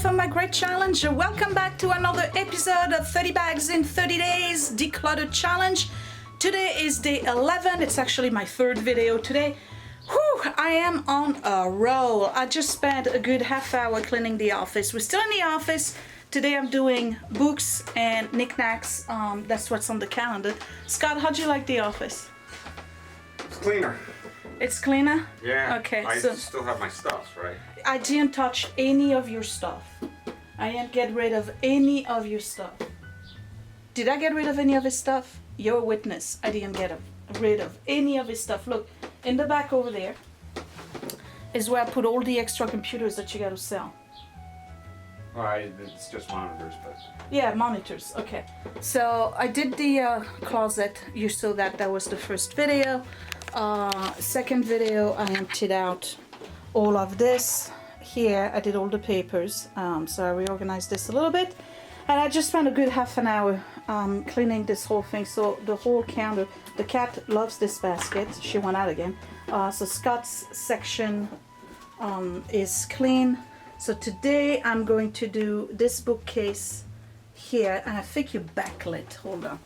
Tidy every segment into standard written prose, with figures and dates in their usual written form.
from my great challenge. Welcome back to another episode of 30 bags in 30 days declutter challenge. Today is day 11. It's actually my third video today. Whew, I am on a roll. I just spent a good half hour cleaning the office. We're still in the office. Today I'm doing books and knickknacks. That's what's on the calendar. Scott, how'd you like the office? It's cleaner. It's cleaner? Yeah. Okay. I so still have my stuff, right? I didn't touch any of your stuff. I didn't get rid of any of your stuff. Did I get rid of any of his stuff? You're a witness. I didn't get rid of any of his stuff. Look, in the back over there is where I put all the extra computers that you got to sell. Well, it's just monitors, but... Yeah, monitors. Okay. So I did the closet. You saw that. That was the first video. Second video, I emptied out all of this. Here, I did all the papers. So I reorganized this a little bit. And I just spent a good half an hour cleaning this whole thing. So the whole counter, the cat loves this basket. She went out again. So Scott's section is clean. So today I'm going to do this bookcase here, and I think you backlit. Hold on.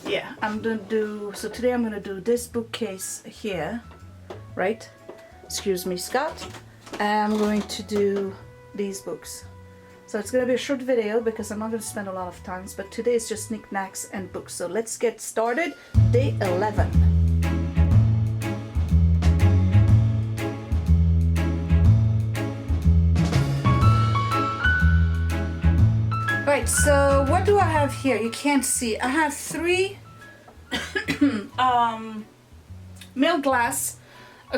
Yeah, I'm gonna do, so today I'm gonna do this bookcase here, right? Excuse me, Scott. And I'm going to do these books. So it's gonna be a short video because I'm not gonna spend a lot of time, but today is just knickknacks and books. So let's get started. Day 11. Right, so what do I have here? You can't see. I have 3 milk glass.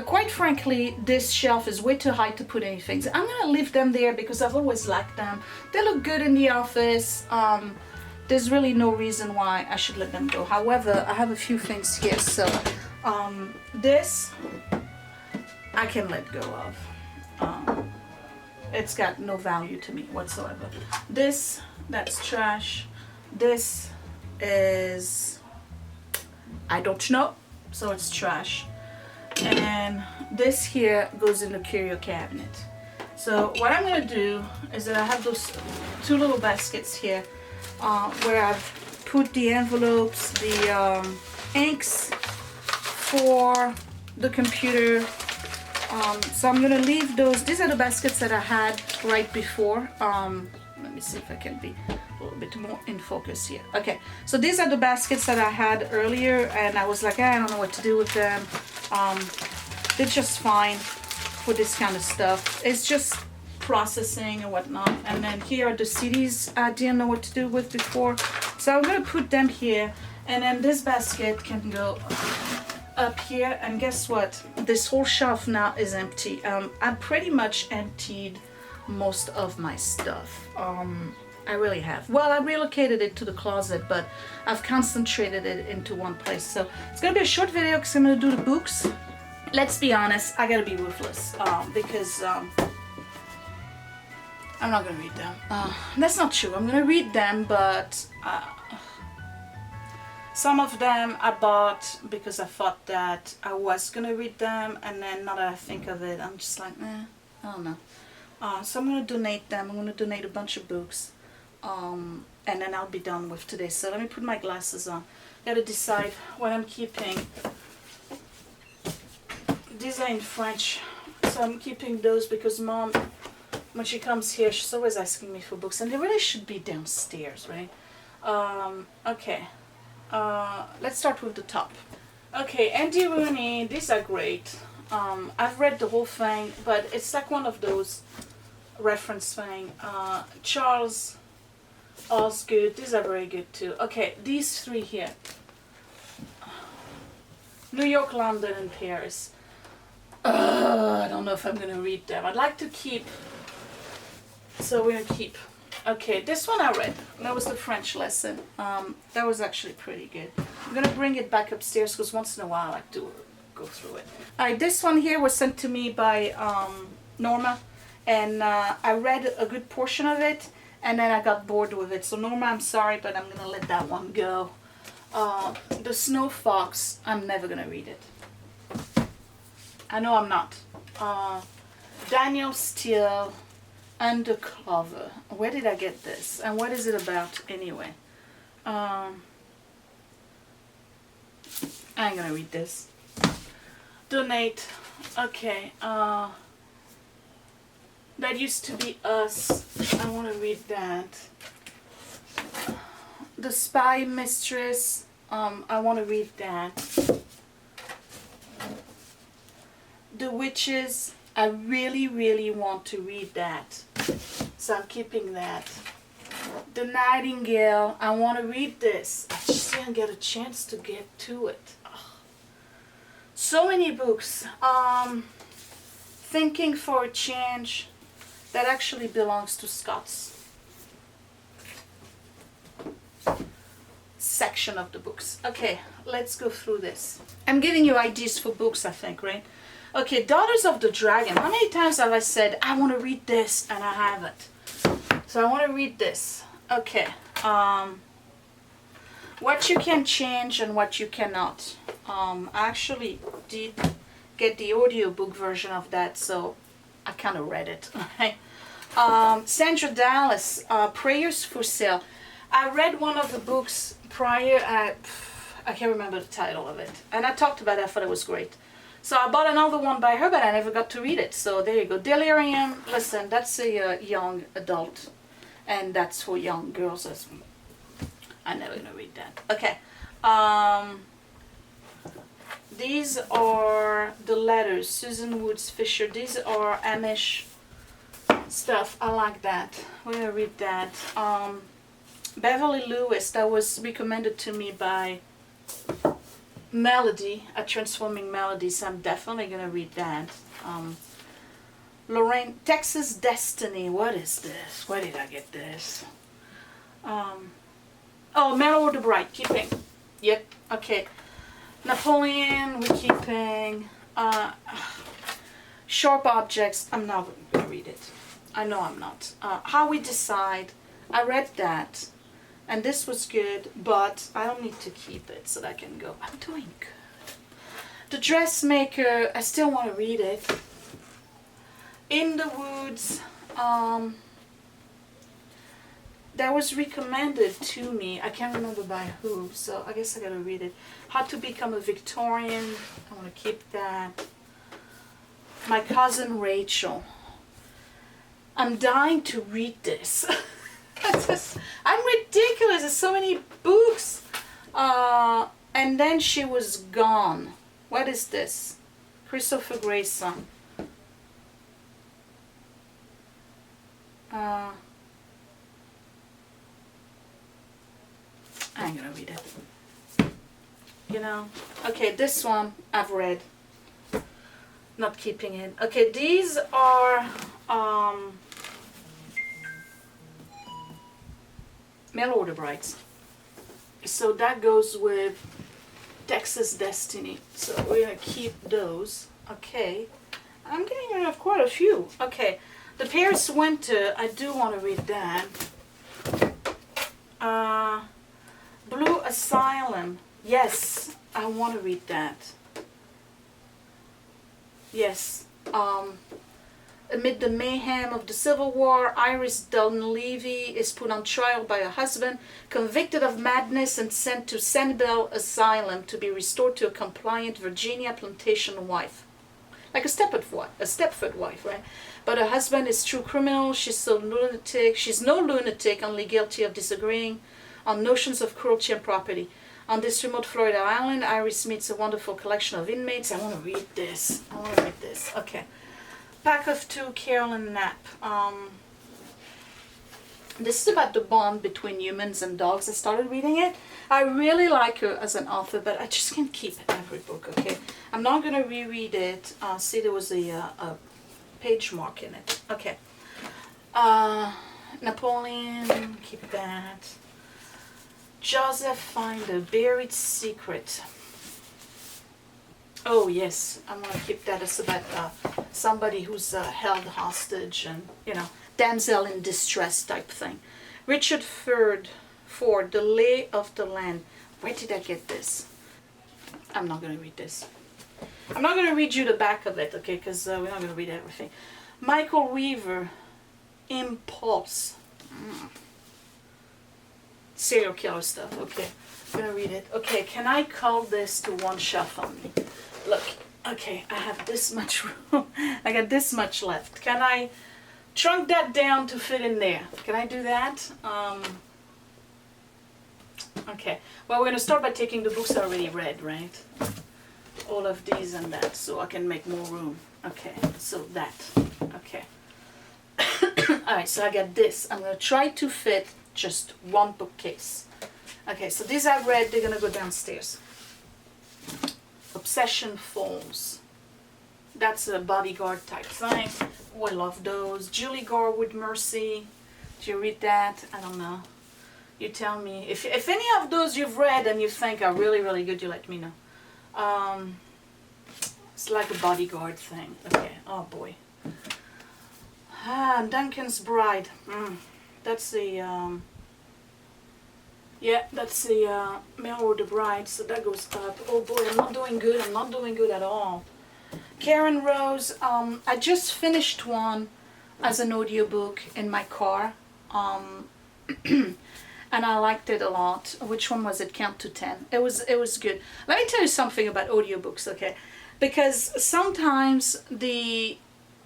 Quite frankly, this shelf is way too high to put anything. So I'm gonna leave them there because I've always liked them. They look good in the office. There's really no reason why I should let them go. However, I have a few things here. So this I can let go of. It's got no value to me whatsoever. This, that's trash. This is, I don't know, so it's trash. And this here goes in the curio cabinet. So what I'm gonna do is that I have those 2 little baskets here where I've put the envelopes, the inks for the computer. So I'm gonna leave those. These are the baskets that I had right before. Let me see if I can be a little bit more in focus here. Okay, so these are the baskets that I had earlier, and I was like, I don't know what to do with them. They're just fine for this kind of stuff. It's just processing and whatnot. And then here are the CDs I didn't know what to do with before. So I'm gonna put them here, and then this basket can go up here. And guess what? This whole shelf now is empty. I pretty much emptied most of my stuff. I really have. Well, I relocated it to the closet, but I've concentrated it into one place. So it's gonna be a short video because I'm gonna do the books. Let's be honest, I gotta be ruthless because I'm not gonna read them. That's not true. I'm gonna read them, but some of them I bought because I thought that I was gonna read them, and then now that I think of it, I'm just like, I don't know. So I'm gonna donate them. I'm gonna donate a bunch of books, and then I'll be done with today. So let me put my glasses on. Gotta decide what I'm keeping. These are in French, so I'm keeping those because Mom, when she comes here, she's always asking me for books, and they really should be downstairs, right? Okay. Let's start with the top. Okay, Andy Rooney, these are great. I've read the whole thing, but it's like one of those reference thing. Charles Osgood, these are very good too. Okay, these 3 here. New York, London, and Paris. I don't know if I'm gonna read them. I'd like to keep, so we're gonna keep. Okay, this one I read. That was the French lesson. That was actually pretty good. I'm gonna bring it back upstairs because once in a while I like to go through it. Alright, this one here was sent to me by Norma, and I read a good portion of it, and then I got bored with it. So Norma, I'm sorry, but I'm gonna let that one go. The Snow Fox, I'm never gonna read it. I know I'm not. Daniel Steele, undercover. Where did I get this? And what is it about anyway? I'm gonna read this. Donate. Okay. That used to be us. I want to read that. The Spy Mistress. I want to read that. The Witches. I really, really want to read that. So I'm keeping that. The Nightingale. I want to read this. I just didn't get a chance to get to it. So many books. Thinking for a Change. That actually belongs to Scott's section of the books. Okay, let's go through this. I'm giving you ideas for books, I think, right? Okay, Daughters of the Dragon. How many times have I said, I want to read this, and I haven't? So I want to read this. Okay. What you can change and what you cannot. I actually did get the audiobook version of that, so I kind of read it. Sandra Dallas, Prayers for Sale. I read one of the books prior. I can't remember the title of it, and I talked about it. I thought it was great. So I bought another one by her, but I never got to read it. So there you go. Delirium. Listen, that's a young adult, and that's for young girls. I'm never gonna read that. Okay. These are the letters. Susan Woods Fisher. These are Amish stuff. I like that. We're gonna read that. Beverly Lewis. That was recommended to me by Melody at Transforming Melodies. I'm definitely gonna read that. Lorraine, Texas Destiny. What is this? Where did I get this? Oh, Mail Order Bright. Keeping. Yep. Okay. Napoleon. We're keeping. Sharp Objects. I'm not gonna read it. I know I'm not. How We Decide. I read that. And this was good, but I don't need to keep it so that I can go. I'm doing good. The Dressmaker, I still want to read it. In the Woods, that was recommended to me. I can't remember by who, so I guess I gotta read it. How to Become a Victorian, I want to keep that. My Cousin Rachel. I'm dying to read this. I'm ridiculous. There's so many books. And then she was gone. What is this? Christopher Grayson. I ain't gonna read it. You know? Okay, this one I've read. Not keeping it. Okay, these are Mail Order Brights. So that goes with Texas Destiny. So we're gonna keep those. Okay. I'm getting rid of quite a few. Okay. The Paris Winter, I do want to read that. Blue Asylum. Yes, I want to read that. Yes. Amid the mayhem of the Civil War, Iris Dunleavy is put on trial by her husband, convicted of madness and sent to Sanibel Asylum to be restored to a compliant Virginia plantation wife. Like a Stepford wife, right? But her husband is true criminal. She's no lunatic, only guilty of disagreeing on notions of cruelty and property. On this remote Florida island, Iris meets a wonderful collection of inmates. I want to read this. Okay. Pack of Two, Carolyn Knapp. This is about the bond between humans and dogs. I started reading it. I really like her as an author, but I just can't keep every book, okay? I'm not going to reread it. See, there was a page mark in it. Okay. Napoleon, keep that. Joseph Finder, Buried Secret. Oh yes, I'm gonna keep that. It's about somebody who's held hostage and, you know, damsel in distress type thing. Richard Ford, The Lay of the Land. Where did I get this? I'm not gonna read this. I'm not gonna read you the back of it, okay? Because we're not gonna read everything. Michael Weaver, impulse. Serial killer stuff. Okay, I'm gonna read it. Okay, can I call this to one shelf only? Look, okay, I have this much room. I got this much left. Can I shrunk that down to fit in there? Can I do that? Okay, well, we're gonna start by taking the books I already read, right? All of these and that, so I can make more room. Okay, so that, okay. Alright, so I got this. I'm gonna try to fit just one bookcase. Okay, so these I read, they're gonna go downstairs. Obsession Falls. That's a bodyguard type thing. Oh, I love those. Julie Gore with Mercy. Did you read that? I don't know. You tell me. If any of those you've read and you think are really, really good, you let me know. It's like a bodyguard thing. Okay, oh boy. Duncan's Bride. That's the, yeah, that's the Mail Order Bride, so that goes up. Oh boy, I'm not doing good. I'm not doing good at all. Karen Rose, I just finished one as an audiobook in my car. And I liked it a lot. Which one was it? Count to 10. It was good. Let me tell you something about audiobooks, okay? Because sometimes the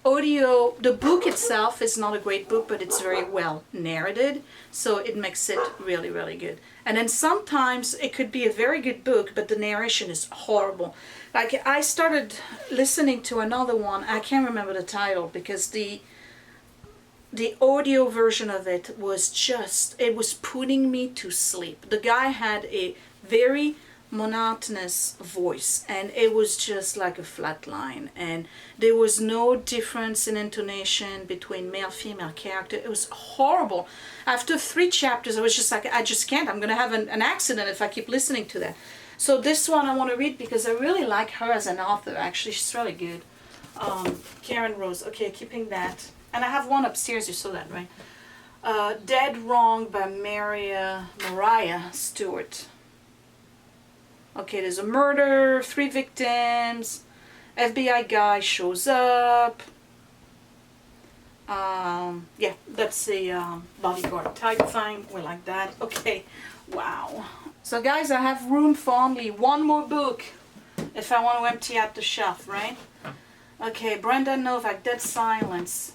book itself is not a great book, but it's very well narrated, so it makes it really, really good. And then sometimes it could be a very good book, but the narration is horrible. Like, I started listening to another one, I can't remember the title, because the audio version of it was just, it was putting me to sleep. The guy had a very monotonous voice, and it was just like a flat line, and there was no difference in intonation between male female character. It was horrible. After 3 chapters I was just like, I just can't, I'm gonna have an accident if I keep listening to that. So this one I want to read because I really like her as an author. Actually, she's really good. Karen Rose. Okay, keeping that. And I have one upstairs, you saw that, right? Dead Wrong by Mariah Stewart. Okay, there's a murder, 3 victims, FBI guy shows up. Yeah, that's the bodyguard type thing. We like that. Okay, wow. So guys, I have room for only one more book if I want to empty out the shelf, right? Okay, Brenda Novak, Dead Silence.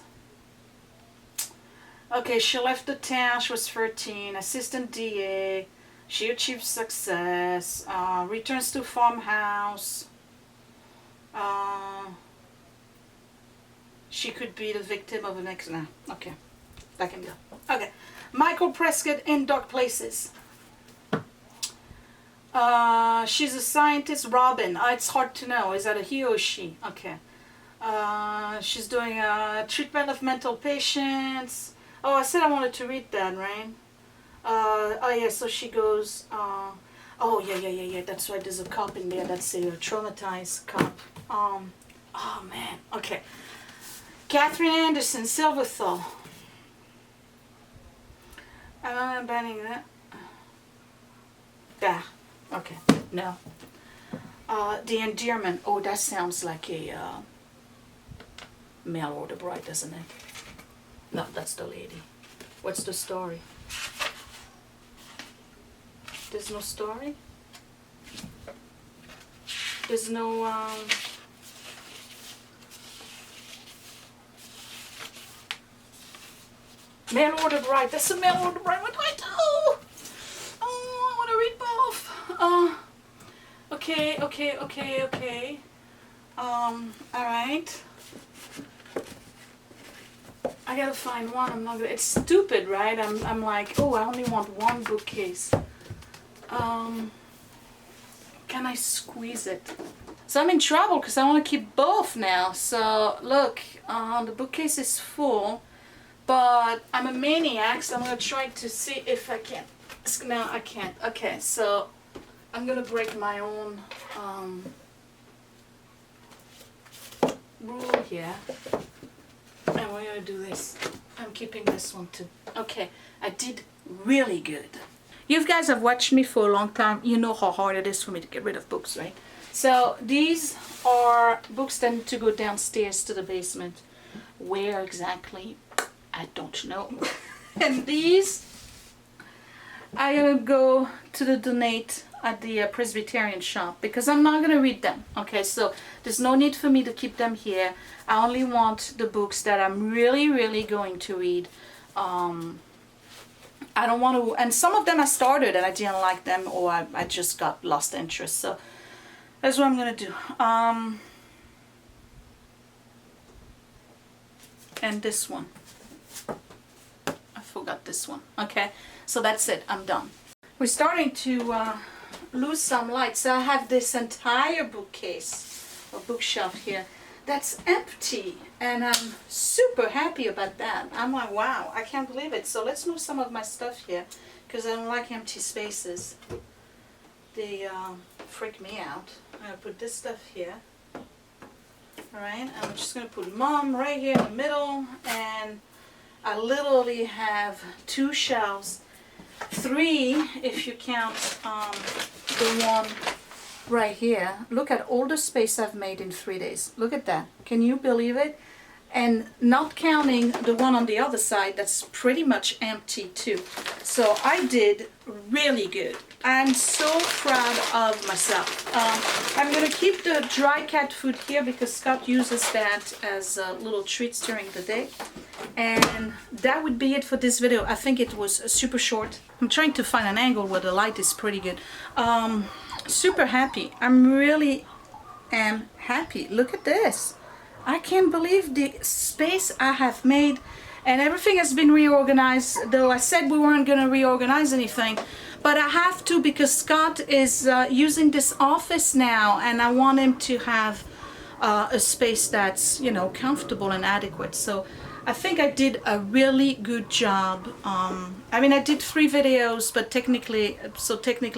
Okay, she left the town, she was 13, assistant DA. She achieved success, returns to farmhouse. She could be the victim of an accident. Okay, that can go. Okay, Michael Prescott in Dark Places. She's a scientist, Robin. It's hard to know. Is that a he or she? Okay. She's doing a treatment of mental patients. Oh, I said I wanted to read that, right? Oh yeah, so she goes, oh yeah, that's right, there's a cop in there, that's a traumatized cop. Oh man, okay. Catherine Anderson, Silverthal. I'm banning that. Yeah, okay, no. The Endearment, oh, that sounds like a mail order bride, doesn't it? No, that's the lady. What's the story? There's no story? There's no, mail order bride. That's a mail order bride. What do I do? Oh, I want to read both. Okay. Alright. I gotta find one. I'm not gonna, it's stupid, right? I'm like, oh, I only want one bookcase. Can I squeeze it? So I'm in trouble because I want to keep both now. So look, the bookcase is full, but I'm a maniac, so I'm gonna try to see if I can. No, I can't. Okay, so I'm gonna break my own rule here, and we're gonna do this. I'm keeping this one too. Okay, I did really good. You guys have watched me for a long time. You know how hard it is for me to get rid of books, right? So these are books that need to go downstairs to the basement. Where exactly? I don't know. And these, I'm gonna go to the donate at the Presbyterian shop because I'm not gonna read them. Okay, so there's no need for me to keep them here. I only want the books that I'm really going to read. I don't want to, and some of them I started and I didn't like them, or I just got lost interest. So that's what I'm gonna do. And this one, I forgot this one. Okay, so that's it, I'm done. We're starting to lose some light. So I have this entire bookcase or bookshelf here that's empty, and I'm super happy about that. I'm like, wow, I can't believe it. So let's move some of my stuff here because I don't like empty spaces. They freak me out. I'm gonna put this stuff here. Alright, I'm just gonna put Mom right here in the middle, and I literally have 2 shelves, 3 if you count the one right here. Look at all the space I've made in 3 days. Look at that. Can you believe it? And not counting the one on the other side that's pretty much empty too. So I did really good. I'm so proud of myself. I'm gonna keep the dry cat food here because Scott uses that as little treats during the day. And that would be it for this video. I think it was super short. I'm trying to find an angle where the light is pretty good. Super happy. I'm really am happy. Look at this. I can't believe the space I have made, and everything has been reorganized, though I said we weren't going to reorganize anything, but I have to because Scott is using this office now, and I want him to have a space that's, you know, comfortable and adequate. So I think I did a really good job. I mean, I did 3 videos, but technically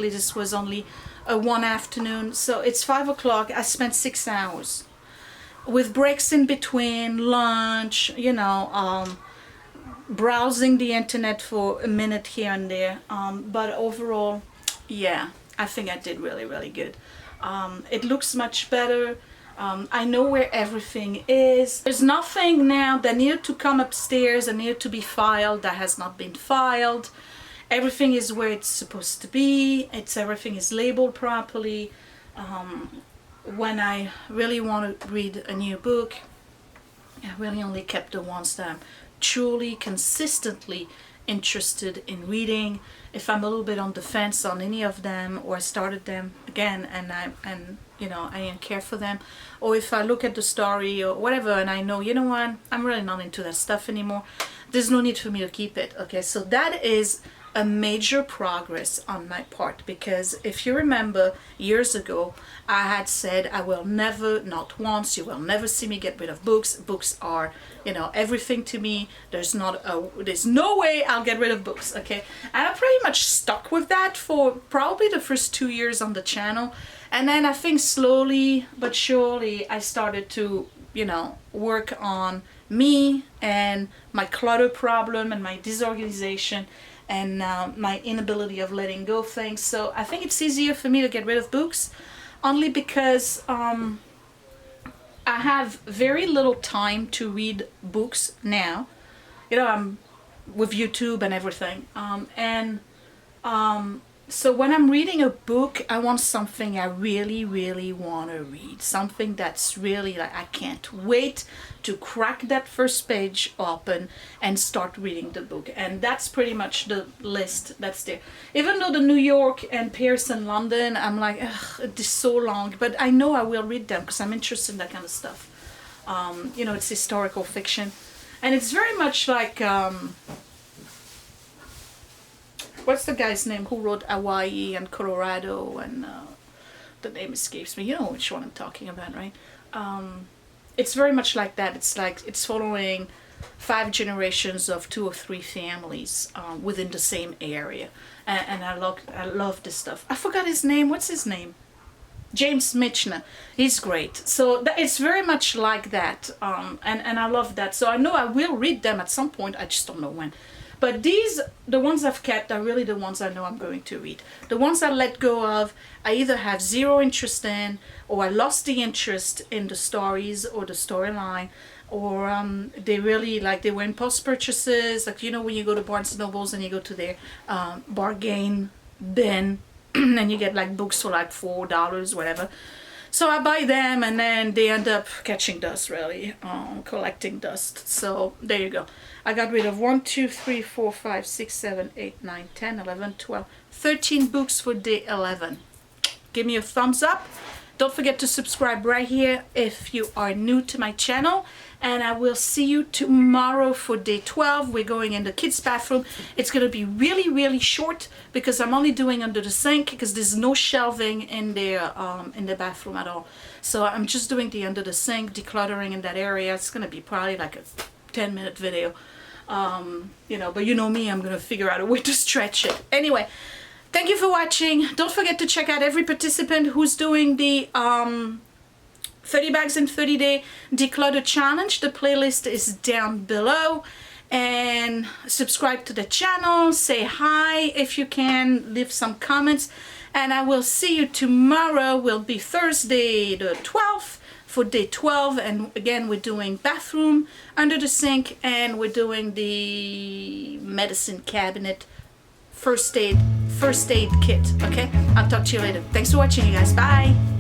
this was only one afternoon. So it's 5 o'clock. I spent 6 hours with breaks in between, lunch, you know, browsing the internet for a minute here and there. But overall, yeah, I think I did really good. It looks much better. I know where everything is. There's nothing now that needed to come upstairs and needed to be filed that has not been filed. Everything is where it's supposed to be. Everything is labeled properly. When I really want to read a new book, I really only kept the ones that I'm truly, consistently interested in reading. If I'm a little bit on the fence on any of them, or I started them again and you know, I didn't care for them, or if I look at the story or whatever and I know, you know what, I'm really not into that stuff anymore, there's no need for me to keep it. Okay, so that is a major progress on my part, because if you remember years ago I had said I will never, not once, you will never see me get rid of books. Books are, you know, everything to me. There's no way I'll get rid of books. Okay, and I pretty much stuck with that for probably the first 2 years on the channel, and then I think slowly but surely I started to, you know, work on me and my clutter problem and my disorganization and my inability of letting go of things. So I think it's easier for me to get rid of books, only because I have very little time to read books now. You know, I'm with YouTube and everything. So when I'm reading a book, I want something I really want to read. Something that's really like, I can't wait to crack that first page open and start reading the book. And that's pretty much the list that's there. Even though the New York and Paris and London, I'm like, ugh, it is so long. But I know I will read them because I'm interested in that kind of stuff. You know, it's historical fiction. And it's very much like... what's the guy's name who wrote Hawaii and Colorado, and the name escapes me. You know which one I'm talking about, right? It's very much like that. It's like it's following 5 generations of 2 or 3 families within the same area, and I love this stuff. I forgot his name. What's his name? James Michener. He's great. So it's very much like that, and I love that. So I know I will read them at some point. I just don't know when. But these, the ones I've kept, are really the ones I know I'm going to read. The ones I let go of, I either have zero interest in, or I lost the interest in the stories or the storyline, or they really, like, they were impulse purchases. Like, you know, when you go to Barnes & Nobles and you go to their bargain bin and you get like books for like $4, whatever. So I buy them and then they end up catching dust, really, collecting dust. So there you go. I got rid of 1, 2, 3, 4, 5, 6, 7, 8, 9, 10, 11, 12, 13 books for day 11. Give me a thumbs up. Don't forget to subscribe right here if you are new to my channel. And I will see you tomorrow for day 12. We're going in the kids' bathroom. It's going to be really, really short because I'm only doing under the sink because there's no shelving in the bathroom at all. So I'm just doing the under the sink, decluttering in that area. It's going to be probably like a 10-minute video. You know, but you know me, I'm going to figure out a way to stretch it. Anyway, thank you for watching. Don't forget to check out every participant who's doing the 30 bags in 30 day declutter challenge. The playlist is down below. And subscribe to the channel. Say hi if you can. Leave some comments. And I will see you tomorrow. Will be Thursday the 12th for day 12. And again, we're doing bathroom, under the sink, and we're doing the medicine cabinet first aid kit. Okay, I'll talk to you later. Thanks for watching, you guys. Bye.